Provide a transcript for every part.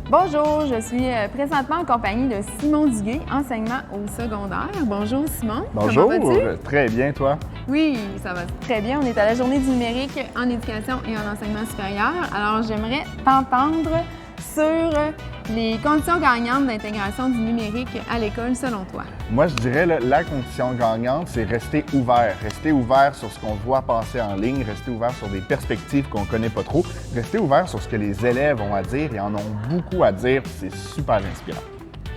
Bonjour, je suis présentement en compagnie de Simon Duguay, enseignement au secondaire. Bonjour Simon. Bonjour, Comment vas-tu? très bien toi? Oui, ça va très bien. On est à la journée du numérique en éducation et en enseignement supérieur. Alors j'aimerais t'entendre sur les conditions gagnantes d'intégration du numérique à l'école selon toi. Moi, je dirais la condition gagnante, c'est rester ouvert sur ce qu'on voit passer en ligne, rester ouvert sur des perspectives qu'on ne connaît pas trop, rester ouvert sur ce que les élèves ont à dire et en ont beaucoup à dire, c'est super inspirant.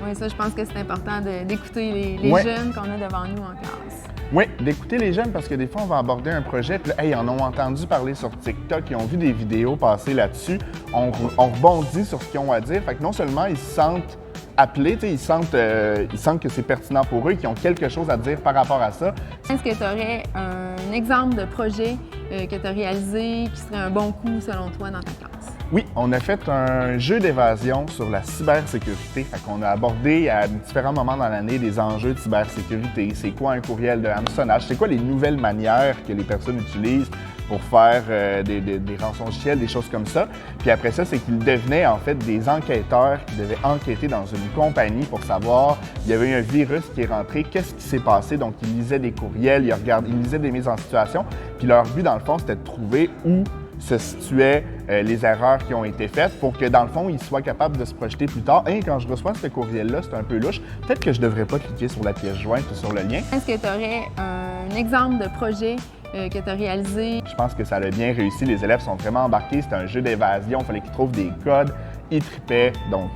Oui, ça, je pense que c'est important d'écouter les Ouais. jeunes qu'on a devant nous en classe. Oui, d'écouter les jeunes parce que des fois, on va aborder un projet, puis là, hey, ils en ont entendu parler sur TikTok, ils ont vu des vidéos passer là-dessus, on rebondit sur ce qu'ils ont à dire. Fait que non seulement ils se sentent appelés, ils sentent que c'est pertinent pour eux, qu'ils ont quelque chose à dire par rapport à ça. Est-ce que tu aurais un exemple de projet que tu as réalisé qui serait un bon coup selon toi dans ta classe? Oui, on a fait un jeu d'évasion sur la cybersécurité. Fait qu'on a abordé à différents moments dans l'année des enjeux de cybersécurité. C'est quoi un courriel de hameçonnage? C'est quoi les nouvelles manières que les personnes utilisent pour faire des rançongiciels, des choses comme ça. Puis après ça, c'est qu'ils devenaient en fait des enquêteurs qui devaient enquêter dans une compagnie pour savoir, il y avait eu un virus qui est rentré, qu'est-ce qui s'est passé? Donc, ils lisaient des courriels, ils lisaient des mises en situation. Puis leur but, dans le fond, c'était de trouver où se situaient les erreurs qui ont été faites pour que, dans le fond, ils soient capables de se projeter plus tard. Et quand je reçois ce courriel-là, c'est un peu louche. Peut-être que je ne devrais pas cliquer sur la pièce jointe ou sur le lien. Est-ce que tu aurais un exemple de projet que tu as réalisé? Je pense que ça a bien réussi. Les élèves sont vraiment embarqués. C'était un jeu d'évasion. Il fallait qu'ils trouvent des codes. Ils tripaient. Donc,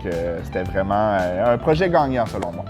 c'était vraiment un projet gagnant, selon moi.